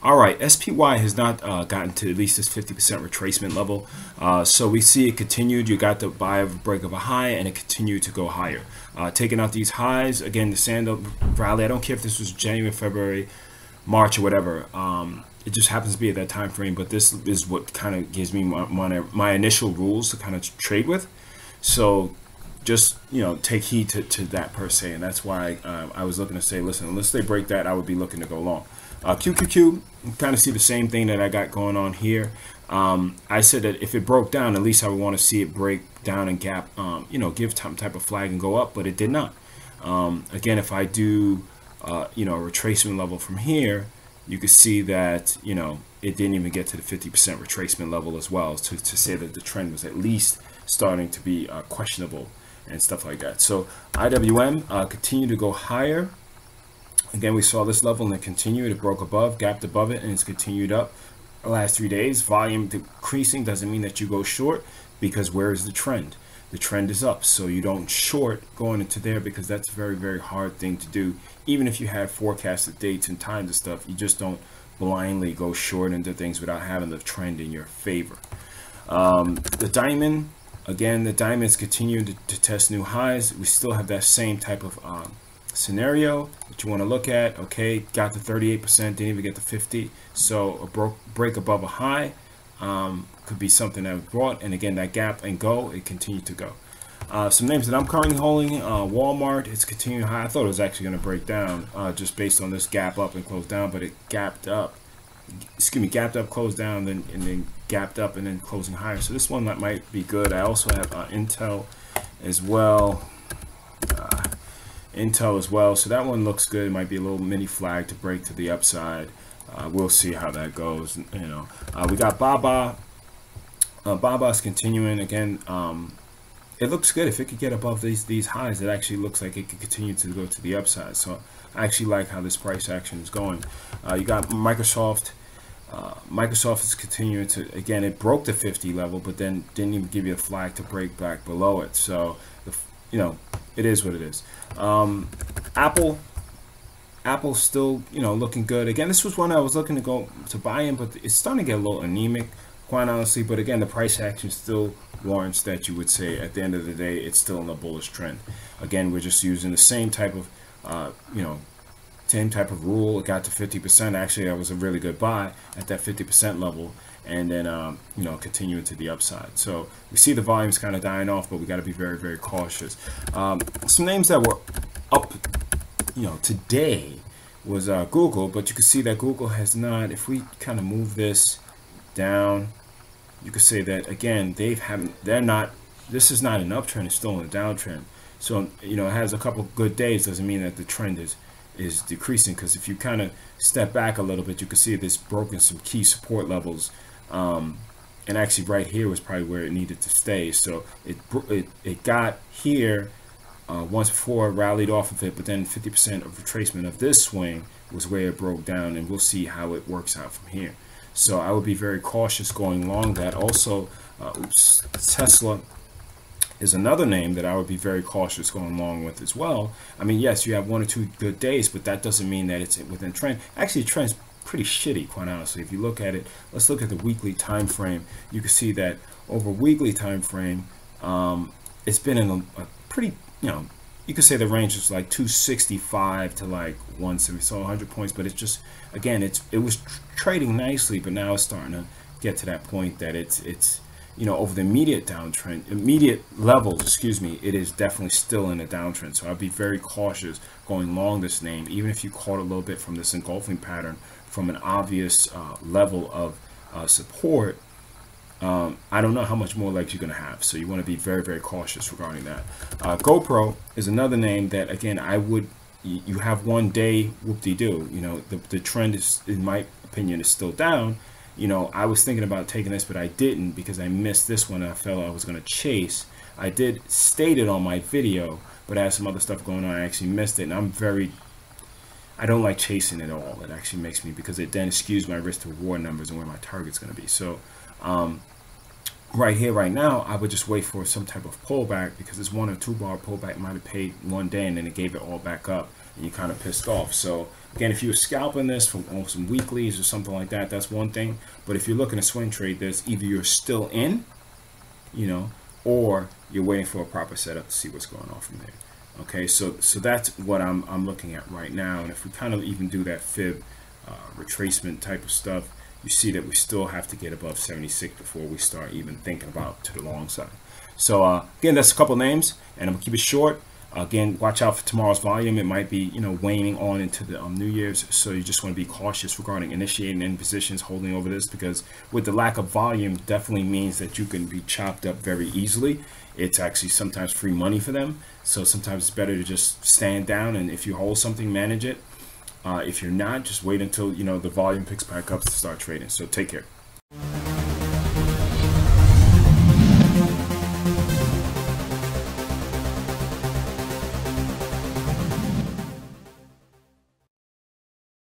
All right, SPY has not gotten to at least this 50% retracement level. So we see it continued. You got the buy of a break of a high, and it continued to go higher. Taking out these highs, again, the stand-up rally, I don't care if this was January, February, March, or whatever. It just happens to be at that time frame, but this is what kind of gives me my initial rules to kind of trade with. So just, take heed to that per se, and that's why I was looking to say, listen, unless they break that, I would be looking to go long. QQQ, you kind of see the same thing that I got going on here. I said that if it broke down, at least I would want to see it break down and gap, give some type of flag and go up, but it did not. Again, if I do, a retracement level from here, you can see that, it didn't even get to the 50% retracement level as well, to say that the trend was at least starting to be questionable and stuff like that. So IWM continued to go higher. Again, we saw this level and it continued. It broke above, gapped above it, and it's continued up the last 3 days. Volume decreasing doesn't mean that you go short, because where is the trend? The trend is up, so you don't short going into there, because that's a very, very hard thing to do. Even if you have forecasted dates and times and stuff, you just don't blindly go short into things without having the trend in your favor. The diamond, again, the diamonds continue to test new highs. We still have that same type of scenario that you want to look at. Okay, got to 38%, didn't even get to 50. So a break above a high could be something that was brought, and again, that gap and go, it continued to go. Some names that I'm currently holding: Walmart, it's continuing high. I thought it was actually going to break down just based on this gap up and close down, but it gapped up, closed down, and then gapped up and then closing higher. So this one that might be good. I also have Intel as well. So that one looks good. It might be a little mini flag to break to the upside. We'll see how that goes. We got Baba. Baba's continuing again. It looks good. If it could get above these highs, it actually looks like it could continue to go to the upside. So I actually like how this price action is going. You got Microsoft. Microsoft is continuing to, again, it broke the 50 level, but then didn't even give you a flag to break back below it. So it is what it is. Apple's still, looking good. Again, this was one I was looking to go to buy in, but it's starting to get a little anemic, quite honestly. But again, the price action still warrants that you would say at the end of the day, it's still in a bullish trend. Again, we're just using the same type of, same type of rule. It got to 50%. Actually, that was a really good buy at that 50% level, and then continuing to the upside. So we see the volumes kind of dying off, but we got to be very, very cautious. Some names that were up, today was Google, but you can see that Google has not. If we kind of move this down, you could say that again they're not. This is not an uptrend; it's still in a downtrend. So it has a couple good days. Doesn't mean that the trend is decreasing, because if you kind of step back a little bit, you can see this broken some key support levels, and actually right here was probably where it needed to stay. So it got here once before, rallied off of it, but then 50% of retracement of this swing was where it broke down, and we'll see how it works out from here. So I would be very cautious going long that. Also, Tesla is another name that I would be very cautious going along with as well. I mean, yes, you have 1 or 2 good days, but that doesn't mean that it's within trend. Actually, the trend's pretty shitty, quite honestly. If you look at it, let's look at the weekly time frame. You can see that over weekly time frame, it's been in a pretty, you could say the range is like 265 to like 170, so 100 points. But it's just, again, it was trading nicely, but now it's starting to get to that point that it's over the immediate downtrend, immediate levels, it is definitely still in a downtrend. So I'd be very cautious going long this name, even if you caught a little bit from this engulfing pattern from an obvious level of support. I don't know how much more legs you're going to have. So you want to be very, very cautious regarding that. Gopro is another name that, again, you have 1 day, whoop-de-doo. The trend is, in my opinion, is still down. I was thinking about taking this, but I didn't, because I missed this one and I felt I was going to chase. I did state it on my video, but I had some other stuff going on. I actually missed it, and I don't like chasing at all. It actually makes me, because it then skews my risk to reward numbers and where my target's going to be. So right here, right now, I would just wait for some type of pullback, because this 1 or 2 bar pullback might have paid 1 day and then it gave it all back up, and you kind of pissed off. So Again, if you're scalping this from some weeklies or something like that, that's one thing. But if you're looking to swing trade this, either you're still in, you know, or you're waiting for a proper setup to see what's going on from there. Okay, so that's what I'm looking at right now. And if we kind of even do that fib retracement type of stuff, you see that we still have to get above 76 before we start even thinking about to the long side. So again, that's a couple names, and I'm gonna keep it short. Again, watch out for tomorrow's volume. It might be, you know, waning on into the New Year's, so you just want to be cautious regarding initiating any positions, holding over this, because with the lack of volume, definitely means that you can be chopped up very easily. It's actually sometimes free money for them, so sometimes it's better to just stand down, and if you hold something, manage it. If you're not, just wait until, you know, the volume picks back up to start trading. So take care.